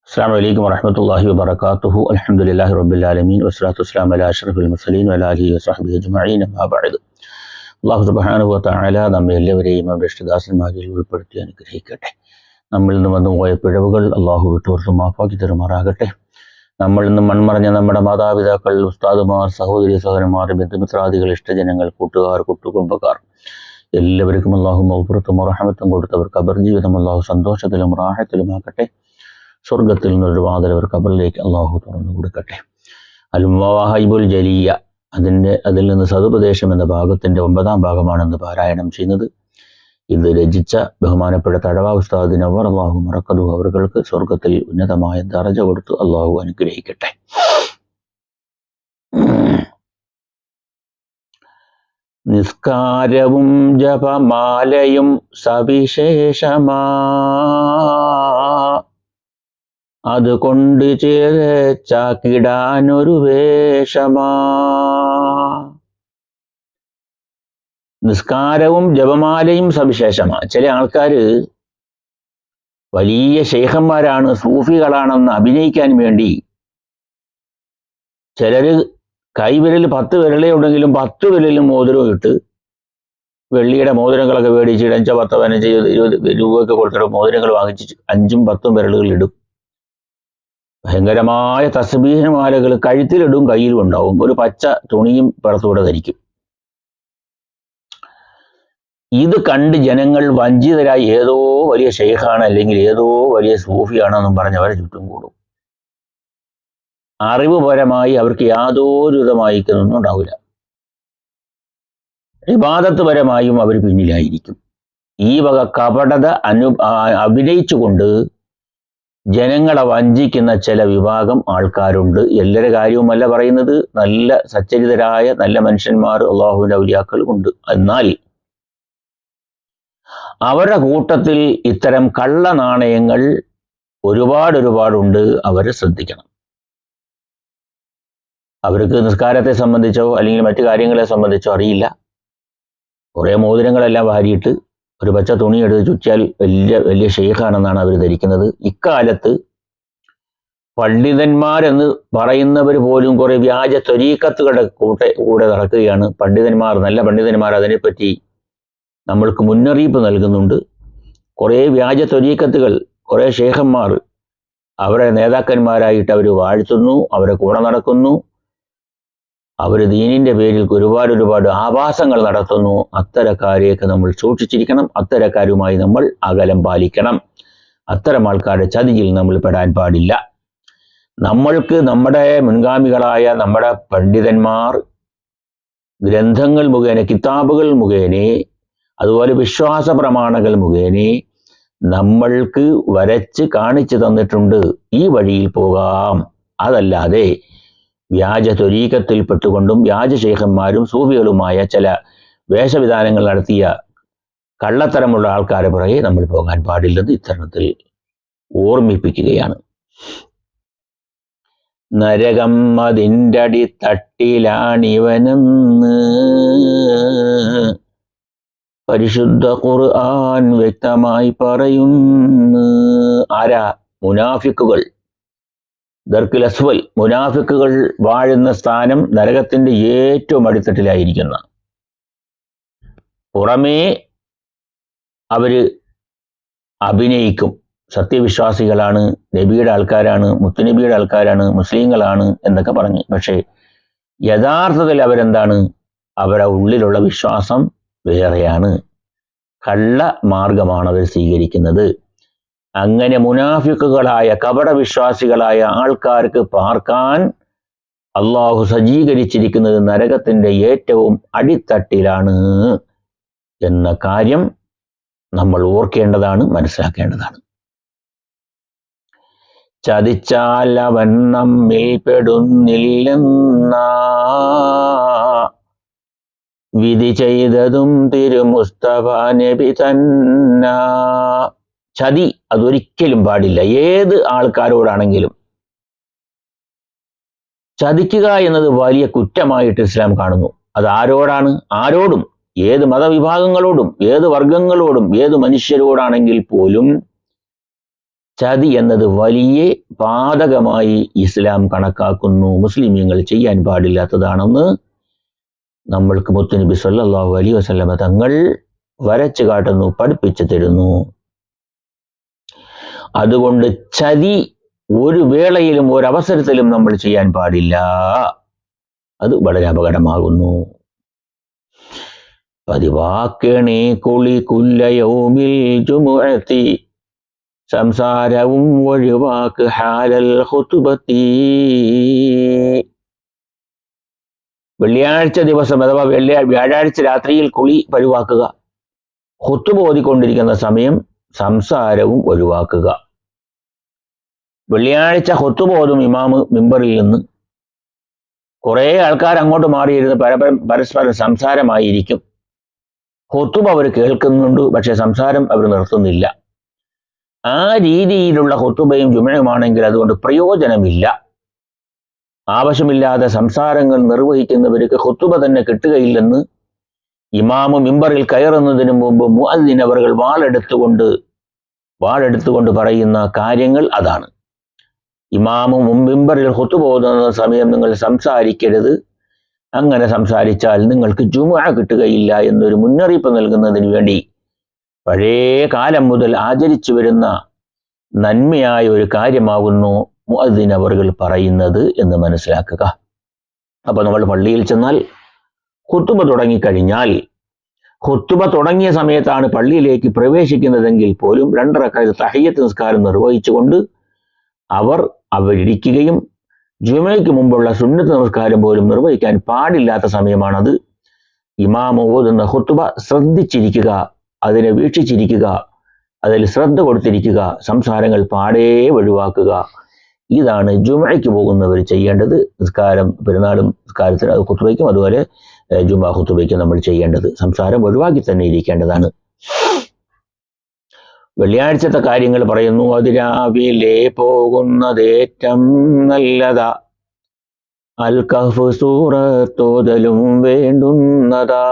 السلام عليكم ورحمة الله وبركاته. الحمد لله رب العالمين والصلاة والسلام على أشرف المرسلين وعلى آله وصحبه أجمعين. أما بعد. അള്ളാഹു സുബ്ഹാനഹു വ തആല നമ്മെ എല്ലാവരെയും അവരുടെ ഇഷ്ടദാസന്മാരിൽ ഉൾപ്പെടുത്തി അനുഗ്രഹിക്കട്ടെ. നമ്മളിൽ നിന്ന് വന്നുപോയ പിഴവുകൾ അള്ളാഹു വിട്ടുപുറത്ത് മാഫാക്കി തരുമാറാകട്ടെ. നമ്മളിൽ നിന്ന് മൺമറഞ്ഞ നമ്മുടെ മാതാപിതാക്കൾ, ഉസ്താദുമാർ, സഹോദരി സഹോദരന്മാർ, ബന്ധുമിത്രാദികൾ, ഇഷ്ടജനങ്ങൾ, കൂട്ടുകാർ, കുടുംബക്കാർ എല്ലാവർക്കും അള്ളാഹു മഗ്ഫിറത്തും റഹ്മത്തും കൊടുത്തവർ ഖബർ ജീവിതം അള്ളാഹു സന്തോഷത്തിലും റാഹത്തിലുമാക്കട്ടെ. സ്വർഗത്തിൽ നിന്നൊരു വാതിൽ അവർ ഖബറിലേക്ക് അള്ളാഹു തുറന്നു കൊടുക്കട്ടെ. അൽ മവാഹിബുൽ ജലിയ അതിൽ നിന്ന് സതുപദേശം എന്ന ഭാഗത്തിന്റെ 9-ാം ഭാഗമാണെന്ന് പാരായണം ചെയ്യുന്നത്. ഇത് രചിച്ച ബഹുമാനപ്പെട്ട തഴവ ഉസ്താദ് നവ്വർ അല്ലാഹു മർഖദുഹു അവർക്ക് സ്വർഗത്തിൽ ഉന്നതമായ ദറജ കൊടുത്ത് അള്ളാഹു അനുഗ്രഹിക്കട്ടെ. നിസ്കാരവും ജപമാലയും സവിശേഷമാ അതുകൊണ്ട് ചേർച്ചാക്കിടാനൊരു വേഷമാ. നിസ്കാരവും ജപമാലയും സവിശേഷമാ. ചില ആൾക്കാര് വലിയ ശൈഖന്മാരാണ്, സൂഫികളാണെന്ന് അഭിനയിക്കാൻ വേണ്ടി ചിലര് കൈവിരൽ 10 വിരലേ ഉണ്ടെങ്കിലും 10 വിരലിലും മോതിരം ഇട്ട് വെള്ളിയുടെ മോതിരങ്ങളൊക്കെ മേടിച്ച് 5, 10, 15, 20 രൂപയൊക്കെ കൊടുത്തിട്ട് മോതിരങ്ങൾ വാങ്ങിച്ച് 5ഉം 10ഉം വിരലുകൾ ഇടും. ഭയങ്കരമായ തസ്ബീഹ് മാലകൾ കഴുത്തിലിടും, കയ്യിലും ഉണ്ടാവും. ഒരു പച്ച തുണിയും പുറത്തൂടെ ധരിക്കും. ഇത് കണ്ട് ജനങ്ങൾ വഞ്ചിതരായി ഏതോ വലിയ ഷെയ്ഖാണ് അല്ലെങ്കിൽ ഏതോ വലിയ സൂഫിയാണെന്നും പറഞ്ഞ് അവരെ ചുറ്റും കൂടും. അറിവുപരമായി അവർക്ക് യാതൊരു വിധമായിക്കൊന്നും ഉണ്ടാവില്ല. ഇബാദത്ത് പരമായും അവർ പിന്നിലായിരിക്കും. ഈ വക കപടത അഭിനയിച്ചുകൊണ്ട് ജനങ്ങളെ വഞ്ചിക്കുന്ന ചില വിഭാഗം ആൾക്കാരുണ്ട്. എല്ലാവരുടെ കാര്യവുമല്ല പറയുന്നത്. നല്ല സച്ചരിതരായ നല്ല മനുഷ്യന്മാർ, അള്ളാഹുവിന്റെ ഔലിയാക്കളും ഉണ്ട്. എന്നാൽ അവരുടെ കൂട്ടത്തിൽ ഇത്തരം കള്ള നാണയങ്ങൾ ഒരുപാടുണ്ട്. അവരെ ശ്രദ്ധിക്കണം. അവർക്ക് നിസ്കാരത്തെ സംബന്ധിച്ചോ അല്ലെങ്കിൽ മറ്റു കാര്യങ്ങളെ സംബന്ധിച്ചോ അറിയില്ല. കുറേ മോതിരങ്ങളെല്ലാം വാരിയിട്ട് ഒരു പച്ച തുണി എടുത്ത് ചുറ്റിയാൽ വലിയ ഷെയ്ഖാണെന്നാണ് അവർ ധരിക്കുന്നത്. ഇക്കാലത്ത് പണ്ഡിതന്മാരെന്ന് പറയുന്നവർ പോലും കുറെ വ്യാജ ത്വരീഖത്തുകളുടെ കൂടെ നടക്കുകയാണ്. പണ്ഡിതന്മാർ, നല്ല പണ്ഡിതന്മാർ അതിനെപ്പറ്റി നമ്മൾക്ക് മുന്നറിയിപ്പ് നൽകുന്നുണ്ട്. കുറേ വ്യാജ ത്വരീഖത്തുകൾ, കുറേ ഷെയ്ഖന്മാർ അവരെ നേതാക്കന്മാരായിട്ട് അവർ വാഴ്ത്തുന്നു, അവരെ കൂടെ നടക്കുന്നു. അവർ ദീനിന്റെ പേരിൽ ഒരുപാട് ആഭാസങ്ങൾ നടത്തുന്നു. അത്തരക്കാരെയൊക്കെ നമ്മൾ സൂക്ഷിച്ചിരിക്കണം. അത്തരക്കാരുമായി നമ്മൾ അകലം പാലിക്കണം. അത്തരം ആൾക്കാരുടെ ചതിയിൽ നമ്മൾ പെടാൻ പാടില്ല. നമ്മൾക്ക് നമ്മുടെ മുൻഗാമികളായ നമ്മുടെ പണ്ഡിതന്മാർ ഗ്രന്ഥങ്ങൾ മുഖേന, കിതാബുകൾ മുഖേന, അതുപോലെ വിശ്വാസ പ്രമാണങ്ങൾ മുഖേന നമ്മൾക്ക് വരച്ച് കാണിച്ചു തന്നിട്ടുണ്ട്. ഈ വഴിയിൽ പോകാം. അതല്ലാതെ വ്യാജ ത്വരീഖത്തിൽപ്പെട്ടുകൊണ്ടും വ്യാജ ശൈഖന്മാരും സൂഫികളുമായ ചില വേഷവിധാനങ്ങൾ നടത്തിയ കള്ളത്തരമുള്ള ആൾക്കാരെ പുറകെ നമ്മൾ പോകാൻ പാടില്ലെന്ന് ഇത്തരണത്തിൽ ഓർമ്മിപ്പിക്കുകയാണ്. നരകം അതിൻ്റെ അടിത്തട്ടിലാണിവനെന്ന് പരിശുദ്ധ ഖുർആൻ വ്യക്തമായി പറയുന്നു. ആരാ? മുനാഫിക്കുകൾ. ദർക്കിൽ അസ്വൽ. മുനാഫിക്കുകൾ വാഴുന്ന സ്ഥാനം നരകത്തിന്റെ ഏറ്റവും അടിത്തട്ടിലായിരിക്കുന്ന. പുറമേ അവര് അഭിനയിക്കും, സത്യവിശ്വാസികളാണ്, നബിയുടെ ആൾക്കാരാണ്, മുത്തുനബിയുടെ ആൾക്കാരാണ്, മുസ്ലിങ്ങളാണ് എന്നൊക്കെ പറഞ്ഞ്. പക്ഷേ യഥാർത്ഥത്തിൽ അവരെന്താണ്? അവരുടെ ഉള്ളിലുള്ള വിശ്വാസം വേറെയാണ്. കള്ള മാർഗമാണ് അവർ സ്വീകരിക്കുന്നത്. അങ്ങനെ മുനാഫിക്കുകളായ കപടവിശ്വാസികളായ ആൾക്കാർക്ക് പാർക്കാൻ അള്ളാഹു സജ്ജീകരിച്ചിരിക്കുന്നത് നരകത്തിന്റെ ഏറ്റവും അടിത്തട്ടിലാണ് എന്ന കാര്യം നമ്മൾ ഓർക്കേണ്ടതാണ്, മനസ്സിലാക്കേണ്ടതാണ്. ചതിച്ചാൽ അവൻ നമ്മിൽ പെടുന്നില്ലെന്ന വിധി ചെയ്തതും തിരുമുസ്തഫ നബി തന്ന. ചതി അതൊരിക്കലും പാടില്ല. ഏത് ആൾക്കാരോടാണെങ്കിലും ചതിക്കുക എന്നത് വലിയ കുറ്റമായിട്ട് ഇസ്ലാം കാണുന്നു. അത് ആരോടാണ്? ആരോടും, ഏത് മതവിഭാഗങ്ങളോടും, ഏത് വർഗങ്ങളോടും, ഏത് മനുഷ്യരോടാണെങ്കിൽ പോലും ചതി എന്നത് വലിയ പാതകമായി ഇസ്ലാം കണക്കാക്കുന്നു. മുസ്ലിമീങ്ങൾ ചെയ്യാൻ പാടില്ലാത്തതാണെന്ന് നമ്മൾക്ക് മുത്തുനബി സല്ലല്ലാഹു അലൈഹി വസല്ലമ തങ്ങൾ വരച്ചു കാട്ടുന്നു, പഠിപ്പിച്ചു തരുന്നു. അതുകൊണ്ട് ചതി ഒരു വേളയിലും ഒരവസരത്തിലും നമ്മൾ ചെയ്യാൻ പാടില്ല. അത് വളരെ അപകടമാകുന്നു. പതിവാക്കണേ കുളി കുല്ലയൗമിൽ ജുമുഅത്തി, സംസാരവും ഒഴിവാക്ക് ഹാലൽ ഖുതുബത്തി. വെള്ളിയാഴ്ച ദിവസം അഥവാ വ്യാഴാഴ്ച രാത്രിയിൽ കുളി പതിവാക്കുക. ഖുതുബ ഓതിക്കൊണ്ടിരിക്കുന്ന സമയം സംസാരവും ഒഴിവാക്കുക. വെള്ളിയാഴ്ച ഖുതുബ ഓതും ഇമാമ് മിമ്പറിൽ നിന്ന്. കുറേ ആൾക്കാർ അങ്ങോട്ട് മാറിയിരുന്ന് പരസ്പരം സംസാരമായിരിക്കും. ഖുതുബ അവർ കേൾക്കുന്നുണ്ട്, പക്ഷെ സംസാരം അവർ നിർത്തുന്നില്ല. ആ രീതിയിലുള്ള ഖുതുബയും ജുമയുമാണെങ്കിൽ അതുകൊണ്ട് പ്രയോജനമില്ല. ആവശ്യമില്ലാതെ സംസാരങ്ങൾ നിർവഹിക്കുന്നവർക്ക് ഖുതുബ തന്നെ കിട്ടുകയില്ലെന്ന് ഇമാമ് മിമ്പറിൽ കയറുന്നതിന് മുമ്പ് മുഅദ്ദിൻ അവർ വാളെടുത്തുകൊണ്ട് പറയുന്ന കാര്യങ്ങൾ അതാണ്. ഇമാമ് മിമ്പറിൽ ഖുതുബ ഓതുന്ന സമയം നിങ്ങൾ സംസാരിക്കരുത്, അങ്ങനെ സംസാരിച്ചാൽ നിങ്ങൾക്ക് ജുമുഅ കിട്ടുകയില്ല എന്നൊരു മുന്നറിയിപ്പ് നൽകുന്നതിന് വേണ്ടി പഴയ കാലം മുതൽ ആചരിച്ചു വരുന്ന നന്മയായ ഒരു കാര്യമാകുന്നു മുഅദ്ദിൻ അവർകൾ പറയുന്നത് എന്ന് മനസ്സിലാക്കുക. അപ്പൊ നമ്മൾ പള്ളിയിൽ ചെന്നാൽ ഖുതുബ തുടങ്ങിക്കഴിഞ്ഞാൽ, ഖുതുബ തുടങ്ങിയ സമയത്താണ് പള്ളിയിലേക്ക് പ്രവേശിക്കുന്നതെങ്കിൽ പോലും 2 റക്അത്ത് തഹിയ്യത്ത് നിസ്കാരം നിർവഹിച്ചുകൊണ്ട് അവരിരിക്കുകയും ജുമയ്ക്ക് മുമ്പുള്ള സുന്നത്ത് നമസ്കാരം പോലും നിർവഹിക്കാൻ പാടില്ലാത്ത സമയമാണത്. ഇമാം ഓതുന്ന ഖുതുബ ശ്രദ്ധിച്ചിരിക്കുക, അതിനെ വീക്ഷിച്ചിരിക്കുക, അതിൽ ശ്രദ്ധ കൊടുത്തിരിക്കുക, സംസാരങ്ങൾ പാടേ ഒഴിവാക്കുക. ഇതാണ് ജുമയ്ക്ക് പോകുന്നവർ ചെയ്യേണ്ടത്. നിസ്കാരം പെരുന്നാളും നിസ്കാരത്തിന് ഖുതുബയ്ക്കും അതുപോലെ ജുമാ ഖുതുബയ്ക്കും നമ്മൾ ചെയ്യേണ്ടത് സംസാരം ഒഴിവാക്കി തന്നെ ഇരിക്കേണ്ടതാണ്. വെള്ളിയാഴ്ചത്തെ കാര്യങ്ങൾ പറയുന്നു. അതിരാവിലെ പോകുന്നതേറ്റം നല്ലതാ, അൽ കഹ്ഫ് സൂറത്തോതലും വേണ്ടുന്നതാ.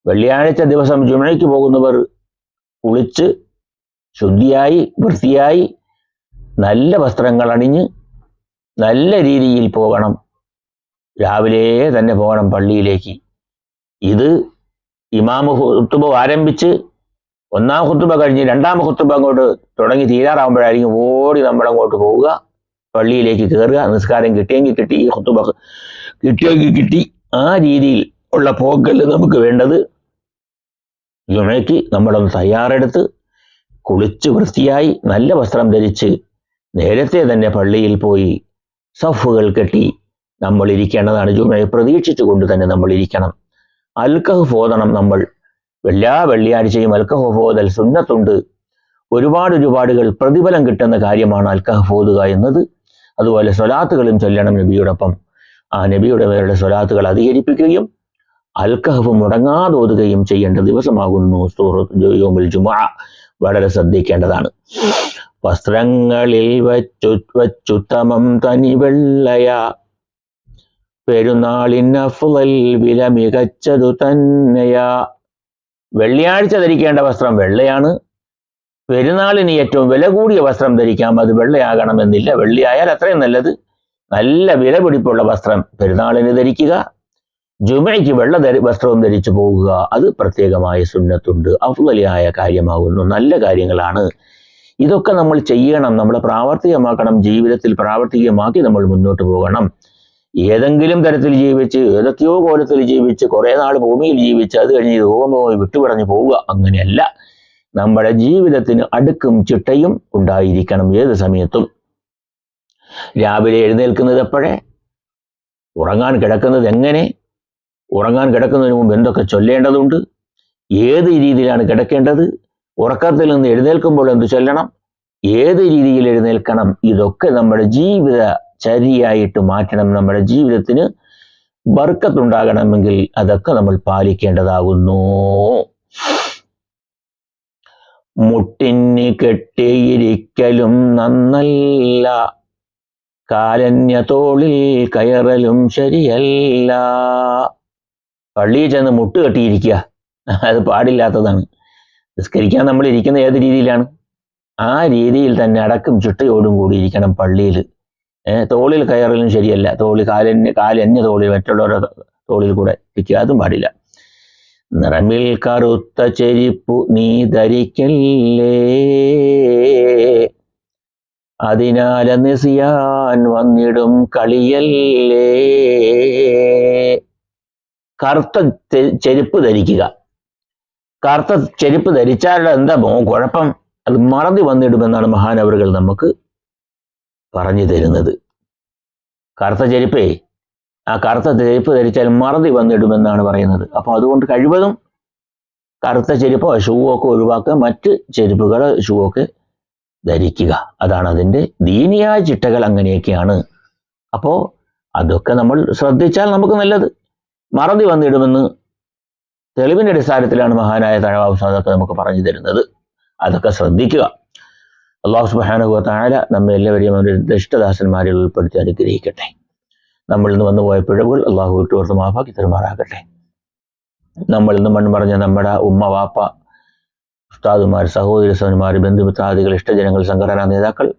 വെള്ളിയാഴ്ച ദിവസം ജുമയ്ക്ക് പോകുന്നവർ കുളിച്ച് ശുദ്ധിയായി വൃത്തിയായി നല്ല വസ്ത്രങ്ങൾ അണിഞ്ഞ് നല്ല രീതിയിൽ പോകണം. രാവിലെ തന്നെ പോകണം പള്ളിയിലേക്ക്. ഇത് ഇമാമ് ഖുതുബ ആരംഭിച്ച് 1-ാം ഖുതുബ കഴിഞ്ഞ് 2-ാം ഖുതുബ അങ്ങോട്ട് തുടങ്ങി തീരാറാകുമ്പോഴായിരിക്കും ഓടി നമ്മളങ്ങോട്ട് പോവുക, പള്ളിയിലേക്ക് കയറുക. നിസ്കാരം കിട്ടിയെങ്കിൽ കിട്ടി, ഖുതുബ കിട്ടിയെങ്കിൽ കിട്ടി. ആ രീതിയിൽ ഉള്ള പോക്കല്ല നമുക്ക് വേണ്ടത്. ജുമയ്ക്ക് നമ്മളൊന്ന് തയ്യാറെടുത്ത് കുളിച്ച് വൃത്തിയായി നല്ല വസ്ത്രം ധരിച്ച് നേരത്തെ തന്നെ പള്ളിയിൽ പോയി സഫുകൾ കെട്ടി നമ്മൾ ഇരിക്കേണ്ടതാണ്. ജുമയെ പ്രതീക്ഷിച്ചുകൊണ്ട് തന്നെ നമ്മൾ ഇരിക്കണം. അൽ കഹ്ഫ് ഓതണം. നമ്മൾ എല്ലാ വെള്ളിയാഴ്ചയും അൽ കഹ്ഫ് ഓതൽ സുന്നത്തുണ്ട്. ഒരുപാടുകൾ പ്രതിഫലം കിട്ടുന്ന കാര്യമാണ് അൽ കഹ്ഫ് ഓതുക എന്നത്. അതുപോലെ സ്വലാത്തുകളും ചൊല്ലണം നബിയോടൊപ്പം. ആ നബിയുടെ മേലുള്ള സ്വലാത്തുകൾ അധികരിപ്പിക്കുകയും അൽ കഹ്ഫ് മുടങ്ങാതെ ഓതുകയും ചെയ്യേണ്ട ദിവസമാകുന്നു യൗമുൽ ജുമുഅ. വളരെ ശ്രദ്ധിക്കേണ്ടതാണ്. വസ്ത്രങ്ങളിൽ വച്ചുത്തമം തനി വെള്ളയ, പെരുന്നാളിന് അഫ്ളൽ വില മികച്ചതു തന്നെയാ. വെള്ളിയാഴ്ച ധരിക്കേണ്ട വസ്ത്രം വെള്ളയാണ്. പെരുന്നാളിന് ഏറ്റവും വില കൂടിയ വസ്ത്രം ധരിക്കാം, അത് വെള്ളയാകണമെന്നില്ല. വെള്ളിയായാൽ അത്രയും നല്ലത്. നല്ല വില പിടിപ്പുള്ള വസ്ത്രം പെരുന്നാളിന് ധരിക്കുക. ജുമയ്ക്ക് വെള്ള വസ്ത്രവും ധരിച്ചു പോകുക, അത് പ്രത്യേകമായ സുന്നത്തുണ്ട്. അഫ്ളലിയായ കാര്യമാകുന്നു. നല്ല കാര്യങ്ങളാണ്. ഇതൊക്കെ നമ്മൾ ചെയ്യണം, നമ്മൾ പ്രാവർത്തികമാക്കണം. ജീവിതത്തിൽ പ്രാവർത്തികമാക്കി നമ്മൾ മുന്നോട്ട് പോകണം. ഏതെങ്കിലും തരത്തിൽ ജീവിച്ച് ഏതൊക്കെയോ കോലത്തിൽ ജീവിച്ച് കുറേ നാൾ ഭൂമിയിൽ ജീവിച്ച് അത് കഴിഞ്ഞ് രോഗമായി വിട്ടുപറഞ്ഞു പോവുക, അങ്ങനെയല്ല. നമ്മുടെ ജീവിതത്തിന് അടുക്കും ചിട്ടയും ഉണ്ടായിരിക്കണം ഏത് സമയത്തും. രാവിലെ എഴുന്നേൽക്കുന്നത് എപ്പോഴേ, ഉറങ്ങാൻ കിടക്കുന്നത് എങ്ങനെ, ഉറങ്ങാൻ കിടക്കുന്നതിന് മുമ്പ് എന്തൊക്കെ ചൊല്ലേണ്ടതുണ്ട്, ഏത് രീതിയിലാണ് കിടക്കേണ്ടത്, ഉറക്കത്തിൽ നിന്ന് എഴുന്നേൽക്കുമ്പോൾ എന്ത് ചൊല്ലണം, ഏത് രീതിയിൽ എഴുന്നേൽക്കണം, ഇതൊക്കെ നമ്മുടെ ജീവിത ചര്യയായിട്ട് മാറ്റണം. നമ്മുടെ ജീവിതത്തിന് ബർക്കത്തുണ്ടാകണമെങ്കിൽ അതൊക്കെ നമ്മൾ പാലിക്കേണ്ടതാകുന്നു. മുട്ടിന് കെട്ടിയിരിക്കലും നന്നല്ല, കാലന്യ തോളിൽ കയറലും ശരിയല്ല. പള്ളിയിൽ ചെന്ന് മുട്ട് കെട്ടിയിരിക്കുക, അത് പാടില്ലാത്തതാണ്. നിസ്കരിക്കാൻ നമ്മൾ ഇരിക്കുന്ന ഏത് രീതിയിലാണ്? ആ രീതിയിൽ തന്നെ അടക്കം ചിട്ടയോടും കൂടിയിരിക്കണം പള്ളിയിൽ. തോളിൽ കയറലും ശരിയല്ല, കാലെന്നെ തോളിൽ മറ്റുള്ളവരുടെ തോളിൽ കൂടെ ഇരിക്കുക, അതും പാടില്ല. നിറമിൽ കറുത്ത ചെരിപ്പു നീ ധരിക്കല്ലേ, അതിനാൽ നിസിയാൻ വന്നിടും കളിയല്ലേ. കറുത്ത ചെരുപ്പ് ധരിക്കുക. കറുത്ത ചെരുപ്പ് ധരിച്ചാൽ എന്താ കുഴപ്പം? അത് മറതി വന്നിടുമെന്നാണ് മഹാനവറുകൾ നമുക്ക് പറഞ്ഞു തരുന്നത്. കറുത്ത ചെരുപ്പേ, ആ കറുത്ത ചെരുപ്പ് ധരിച്ചാൽ മറതി വന്നിടുമെന്നാണ് പറയുന്നത്. അപ്പോൾ അതുകൊണ്ട് കഴിവതും കറുത്ത ചെരുപ്പോ ഷൂ ഒക്കെ ഒഴിവാക്കുക, മറ്റ് ചെരുപ്പുകൾ ഷൂ ഒക്കെ ധരിക്കുക. അതാണ് അതിൻ്റെ ദീനിയായ ചിട്ടകൾ. അങ്ങനെയൊക്കെയാണ്. അപ്പോൾ അതൊക്കെ നമ്മൾ ശ്രദ്ധിച്ചാൽ നമുക്ക് നല്ലത്. മറതി വന്നിടുമെന്ന് തെളിവിൻ്റെ അടിസ്ഥാനത്തിലാണ് മഹാനായ തഴവാബ് സാദത്ത് നമുക്ക് പറഞ്ഞു തരുന്നത്. അതൊക്കെ ശ്രദ്ധിക്കുക. അല്ലാഹു സുബ്ഹാനഹു വ തആല നമ്മെ എല്ലാവരെയും അവരുടെ ഇഷ്ടദാസന്മാരിൽ ഉൾപ്പെടുത്തി അനുഗ്രഹിക്കട്ടെ. നമ്മളിൽ നിന്ന് വന്നുപോയ പിഴവുകൾ അള്ളാഹു വിട്ടുപുറത്ത് മാഫാക്കി തരുമാറാകട്ടെ. നമ്മളിൽ നിന്ന് മൺമറഞ്ഞ നമ്മുടെ ഉമ്മ, വാപ്പ, ഉസ്താദുമാർ, സഹോദരി സഹോദരന്മാർ, ബന്ധുമിത്രാദികൾ, ഇഷ്ടജനങ്ങൾ, സംഘടനാ നേതാക്കൾ,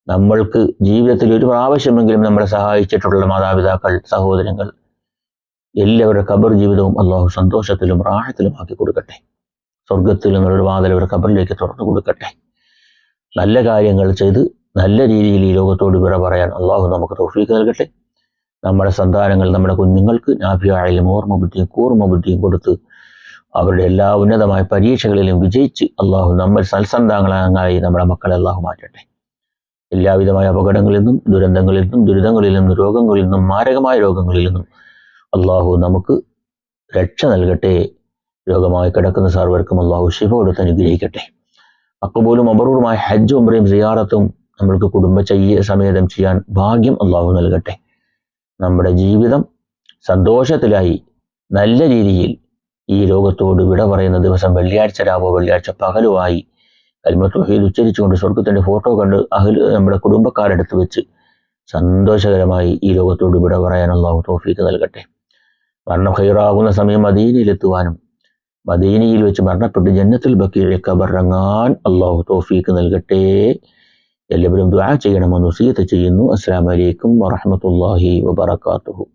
നമ്മൾക്ക് ജീവിതത്തിൽ ഒരു പ്രാവശ്യമെങ്കിലും നമ്മളെ സഹായിച്ചിട്ടുള്ള മാതാപിതാക്കൾ, സഹോദരങ്ങൾ, എല്ലാവരുടെ ഖബർ ജീവിതവും അള്ളാഹു സന്തോഷത്തിലും റാഹത്തിലും ആക്കി കൊടുക്കട്ടെ. സ്വർഗത്തിൽ നിന്നുള്ള വാതിൽ അവരുടെ ഖബറിലേക്ക് തുറന്നു കൊടുക്കട്ടെ. നല്ല കാര്യങ്ങൾ ചെയ്ത് നല്ല രീതിയിൽ ഈ ലോകത്തോട് വിട പറയാൻ അള്ളാഹു നമുക്ക് തൗഫീഖ് നൽകട്ടെ. നമ്മുടെ സന്താനങ്ങൾ, നമ്മുടെ കുഞ്ഞുങ്ങൾക്ക് നാഫിയായാലും ഓർമ്മ ബുദ്ധിയും കൂർമ്മ ബുദ്ധിയും കൊടുത്ത് അവരുടെ എല്ലാ ഉന്നതമായ പരീക്ഷകളിലും വിജയിച്ച് അള്ളാഹു നമ്മൾ സൽസന്താനങ്ങളായി നമ്മുടെ മക്കളെ അള്ളാഹു മാറ്റട്ടെ. എല്ലാവിധമായ അപകടങ്ങളിൽ നിന്നും, ദുരന്തങ്ങളിൽ നിന്നും, ദുരിതങ്ങളിൽ നിന്നും, രോഗങ്ങളിൽ നിന്നും, മാരകമായ രോഗങ്ങളിൽ നിന്നും അള്ളാഹു നമുക്ക് രക്ഷ നൽകട്ടെ. രോഗമായി കിടക്കുന്ന സർവർക്കും അള്ളാഹു ശിഫ കൊടുത്ത് അനുഗ്രഹിക്കട്ടെ. മഖബൂലും മബ്റൂറുമായ ഹജ്ജും ഉംറയും സിയാറത്തും നമ്മൾക്ക് സമേതം ചെയ്യാൻ ഭാഗ്യം അള്ളാഹു നൽകട്ടെ. നമ്മുടെ ജീവിതം സന്തോഷത്തിലായി നല്ല രീതിയിൽ ഈ ലോകത്തോട് വിട പറയുന്ന ദിവസം വെള്ളിയാഴ്ച രാവോ വെള്ളിയാഴ്ച പകലുമായി കലിമത്ത് തൗഹീദ് ഉച്ചരിച്ചുകൊണ്ട് സ്വർഗത്തിൻ്റെ ഫോട്ടോ കണ്ട് നമ്മുടെ കുടുംബക്കാരെടുത്ത് വെച്ച് സന്തോഷകരമായി ഈ ലോകത്തോട് വിട പറയാൻ അള്ളാഹു തൗഫീഖ് നൽകട്ടെ. മരണം ഖൈറാകുന്ന സമയം മദീനയിലെത്തുവാനും മദീനയിൽ വെച്ച് മരണപ്പെട്ട് ജന്നത്തുൽ ബഖീഇൽ ഖബറിറങ്ങാൻ അള്ളാഹു തൗഫീഖ് നൽകട്ടെ. എല്ലാവരും ദുആ ചെയ്യണമെന്ന് വസിയത്ത് ചെയ്യുന്നു. അസ്സലാമു അലൈക്കും വറഹ്മത്തുള്ളാഹി വബറകാതുഹു.